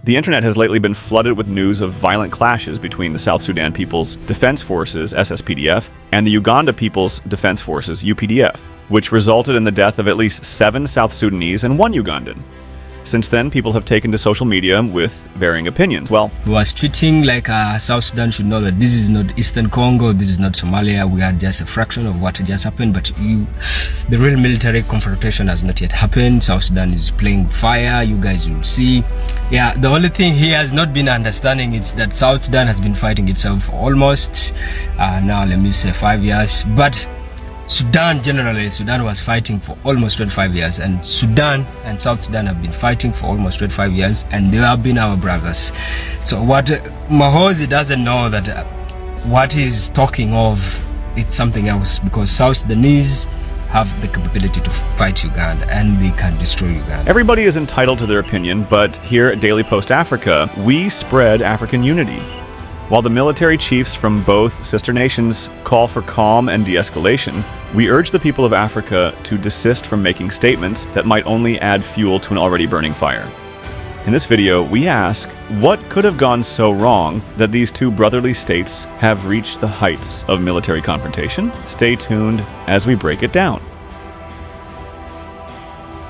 The internet has lately been flooded with news of violent clashes between the South Sudan People's Defense Forces, SSPDF, and the Uganda People's Defense Forces, UPDF, which resulted in the death of at least 7 South Sudanese and 1 Ugandan. Since then, people have taken to social media with varying opinions. Well, he was tweeting like South Sudan should know that this is not Eastern Congo, this is not Somalia, we are just a fraction of what just happened, but the real military confrontation has not yet happened. South Sudan is playing fire, you guys will see. Yeah, the only thing he has not been understanding is that South Sudan has been fighting itself for almost, now let me say 5 years, but Sudan generally, Sudan was fighting for almost 25 years, and Sudan and South Sudan have been fighting for almost 25 years, and they have been our brothers. So what Mahozi doesn't know that what he's talking of, it's something else, because South Sudanese have the capability to fight Uganda, and they can destroy Uganda. Everybody is entitled to their opinion, but here at Daily Post Africa, we spread African unity. While the military chiefs from both sister nations call for calm and de-escalation, we urge the people of Africa to desist from making statements that might only add fuel to an already burning fire. In this video, we ask, what could have gone so wrong that these two brotherly states have reached the heights of military confrontation? Stay tuned as we break it down.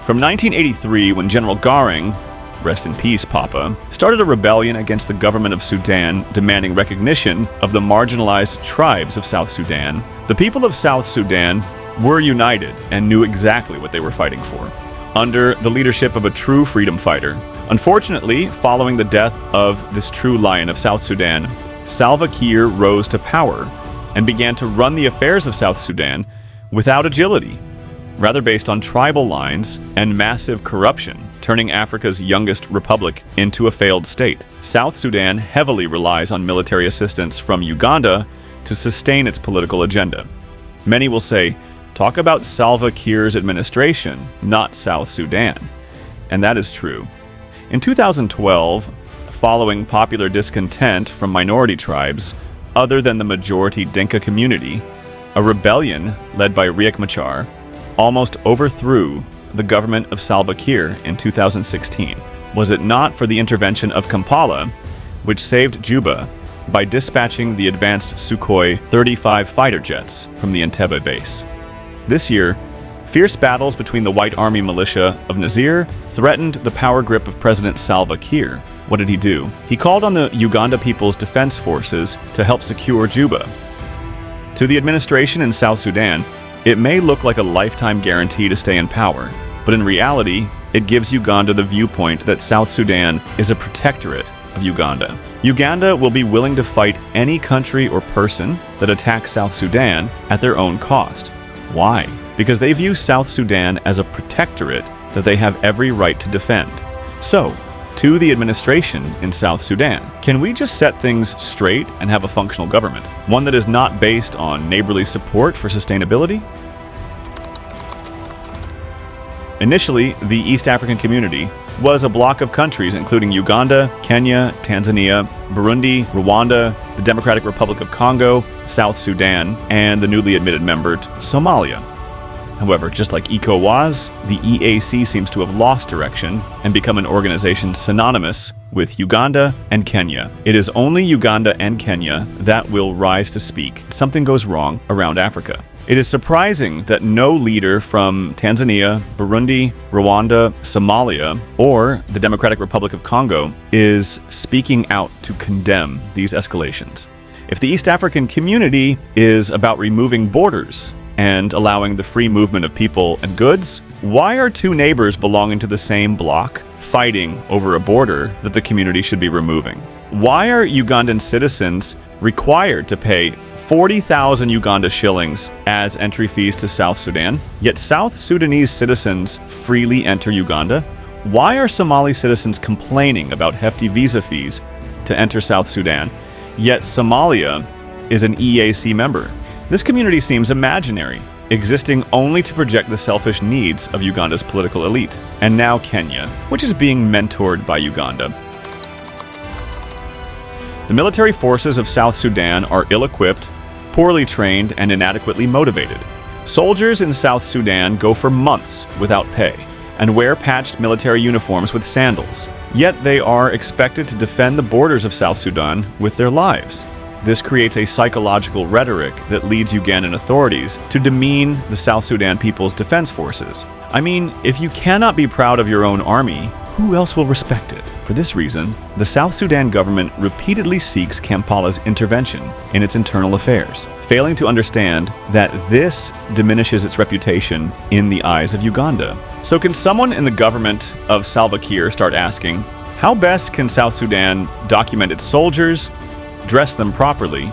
From 1983, when General Göring, rest in peace, Papa, started a rebellion against the government of Sudan demanding recognition of the marginalized tribes of South Sudan, the people of South Sudan were united and knew exactly what they were fighting for, under the leadership of a true freedom fighter. Unfortunately, following the death of this true lion of South Sudan, Salva Kiir rose to power and began to run the affairs of South Sudan without agility, rather based on tribal lines and massive corruption, turning Africa's youngest republic into a failed state. South Sudan heavily relies on military assistance from Uganda to sustain its political agenda. Many will say, talk about Salva Kiir's administration, not South Sudan. And that is true. In 2012, following popular discontent from minority tribes other than the majority Dinka community, a rebellion led by Riek Machar almost overthrew the government of Salva Kiir in 2016. Was it not for the intervention of Kampala, which saved Juba by dispatching the advanced Sukhoi 35 fighter jets from the Entebbe base? This year, fierce battles between the White Army militia of Nazir threatened the power grip of President Salva Kiir. What did he do? He called on the Uganda People's Defense Forces to help secure Juba. To the administration in South Sudan, it may look like a lifetime guarantee to stay in power, but in reality, it gives Uganda the viewpoint that South Sudan is a protectorate of Uganda. Uganda will be willing to fight any country or person that attacks South Sudan at their own cost. Why? Because they view South Sudan as a protectorate that they have every right to defend. So, to the administration in South Sudan, can we just set things straight and have a functional government? One that is not based on neighborly support for sustainability? Initially, the East African Community was a bloc of countries including Uganda, Kenya, Tanzania, Burundi, Rwanda, the Democratic Republic of Congo, South Sudan, and the newly admitted member Somalia. However, just like ECOWAS, the EAC seems to have lost direction and become an organization synonymous with Uganda and Kenya. It is only Uganda and Kenya that will rise to speak if something goes wrong around Africa. It is surprising that no leader from Tanzania, Burundi, Rwanda, Somalia, or the Democratic Republic of Congo is speaking out to condemn these escalations. If the East African Community is about removing borders and allowing the free movement of people and goods, why are two neighbors belonging to the same bloc fighting over a border that the community should be removing? Why are Ugandan citizens required to pay 40,000 Uganda shillings as entry fees to South Sudan, yet South Sudanese citizens freely enter Uganda? Why are Somali citizens complaining about hefty visa fees to enter South Sudan, yet Somalia is an EAC member? This community seems imaginary, existing only to project the selfish needs of Uganda's political elite. And now Kenya, which is being mentored by Uganda. The military forces of South Sudan are ill-equipped, poorly trained, and inadequately motivated. Soldiers in South Sudan go for months without pay and wear patched military uniforms with sandals. Yet they are expected to defend the borders of South Sudan with their lives. This creates a psychological rhetoric that leads Ugandan authorities to demean the South Sudan People's Defense Forces. I mean, if you cannot be proud of your own army, who else will respect it? For this reason, the South Sudan government repeatedly seeks Kampala's intervention in its internal affairs, failing to understand that this diminishes its reputation in the eyes of Uganda. So can someone in the government of Salva Kiir start asking, how best can South Sudan document its soldiers, dress them properly,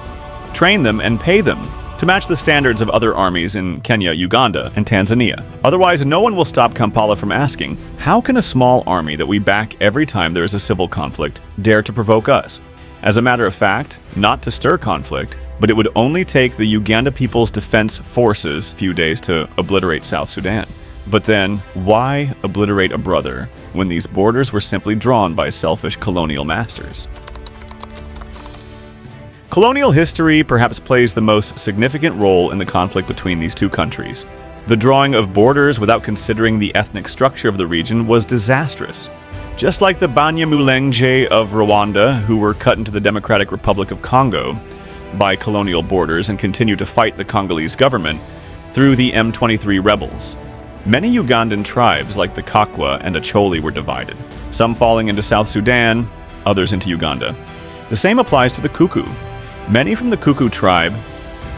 train them, and pay them to match the standards of other armies in Kenya, Uganda, and Tanzania? Otherwise, no one will stop Kampala from asking, how can a small army that we back every time there is a civil conflict dare to provoke us? As a matter of fact, not to stir conflict, but it would only take the Uganda People's Defense Forces a few days to obliterate South Sudan. But then, why obliterate a brother when these borders were simply drawn by selfish colonial masters? Colonial history perhaps plays the most significant role in the conflict between these two countries. The drawing of borders without considering the ethnic structure of the region was disastrous. Just like the Banyamulenge of Rwanda, who were cut into the Democratic Republic of Congo by colonial borders and continued to fight the Congolese government through the M23 rebels. Many Ugandan tribes like the Kakwa and Acholi were divided, some falling into South Sudan, others into Uganda. The same applies to the Kuku. Many from the Kuku tribe,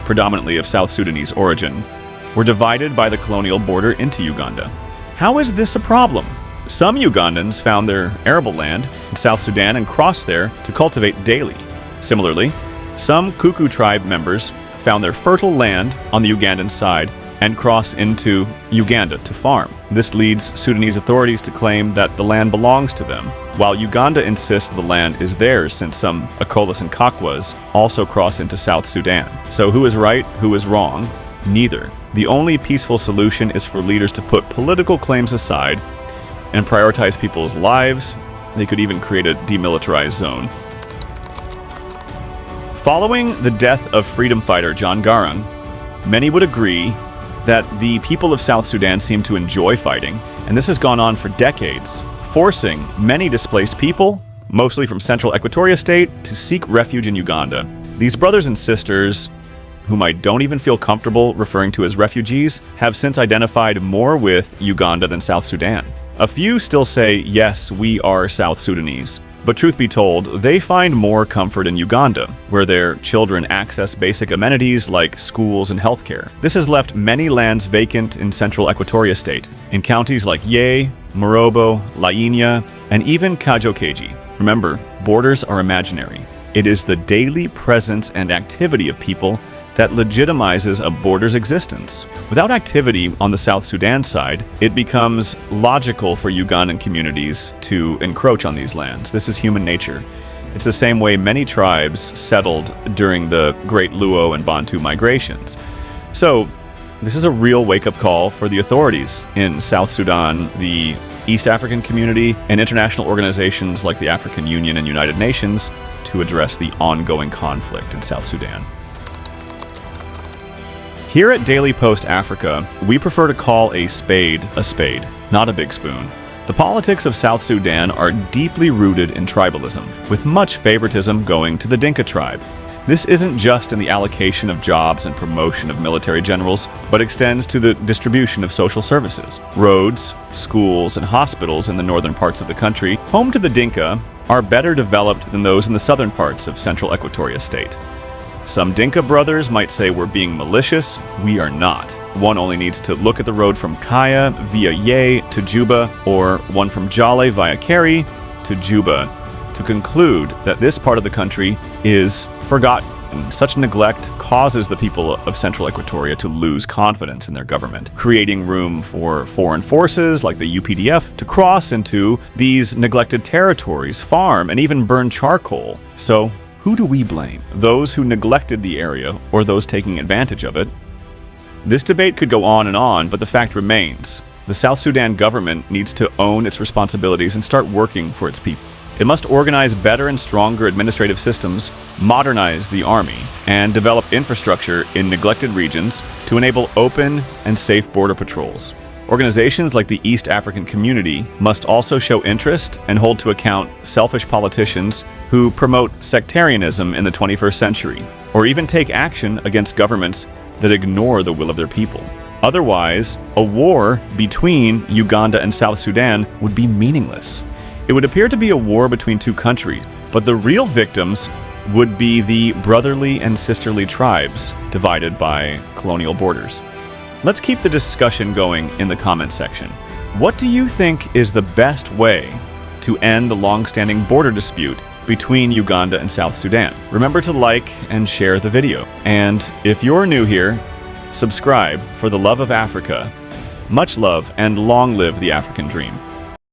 predominantly of South Sudanese origin, were divided by the colonial border into Uganda. How is this a problem? Some Ugandans found their arable land in South Sudan and crossed there to cultivate daily. Similarly, some Kuku tribe members found their fertile land on the Ugandan side and cross into Uganda to farm. This leads Sudanese authorities to claim that the land belongs to them, while Uganda insists the land is theirs since some Akolas and Kakwas also cross into South Sudan. So who is right, who is wrong? Neither. The only peaceful solution is for leaders to put political claims aside and prioritize people's lives. They could even create a demilitarized zone. Following the death of freedom fighter John Garang, many would agree that the people of South Sudan seem to enjoy fighting, and this has gone on for decades, forcing many displaced people, mostly from central Equatoria State, to seek refuge in Uganda. These brothers and sisters, whom I don't even feel comfortable referring to as refugees, have since identified more with Uganda than South Sudan. A few still say, yes, we are South Sudanese. But truth be told, they find more comfort in Uganda, where their children access basic amenities like schools and healthcare. This has left many lands vacant in central Equatoria State, in counties like Ye, Morobo, Lainia, and even Kajokeji. Remember, borders are imaginary. It is the daily presence and activity of people that legitimizes a border's existence. Without activity on the South Sudan side, it becomes logical for Ugandan communities to encroach on these lands. This is human nature. It's the same way many tribes settled during the Great Luo and Bantu migrations. So, this is a real wake-up call for the authorities in South Sudan, the East African community, and international organizations like the African Union and United Nations to address the ongoing conflict in South Sudan. Here at Daily Post Africa, we prefer to call a spade, not a big spoon. The politics of South Sudan are deeply rooted in tribalism, with much favoritism going to the Dinka tribe. This isn't just in the allocation of jobs and promotion of military generals, but extends to the distribution of social services. Roads, schools, and hospitals in the northern parts of the country, home to the Dinka, are better developed than those in the southern parts of central Equatoria State. Some Dinka brothers might say we're being malicious. We are not. One only needs to look at the road from Kaya via Ye to Juba, or one from Jale via Keri to Juba, to conclude that this part of the country is forgotten. And such neglect causes the people of central Equatoria to lose confidence in their government, creating room for foreign forces like the UPDF to cross into these neglected territories, farm, and even burn charcoal. So, who do we blame? Those who neglected the area or those taking advantage of it? This debate could go on, but the fact remains. The South Sudan government needs to own its responsibilities and start working for its people. It must organize better and stronger administrative systems, modernize the army, and develop infrastructure in neglected regions to enable open and safe border patrols. Organizations like the East African Community must also show interest and hold to account selfish politicians who promote sectarianism in the 21st century, or even take action against governments that ignore the will of their people. Otherwise, a war between Uganda and South Sudan would be meaningless. It would appear to be a war between two countries, but the real victims would be the brotherly and sisterly tribes divided by colonial borders. Let's keep the discussion going in the comment section. What do you think is the best way to end the long-standing border dispute between Uganda and South Sudan? Remember to like and share the video. And if you're new here, subscribe for the love of Africa. Much love and long live the African dream.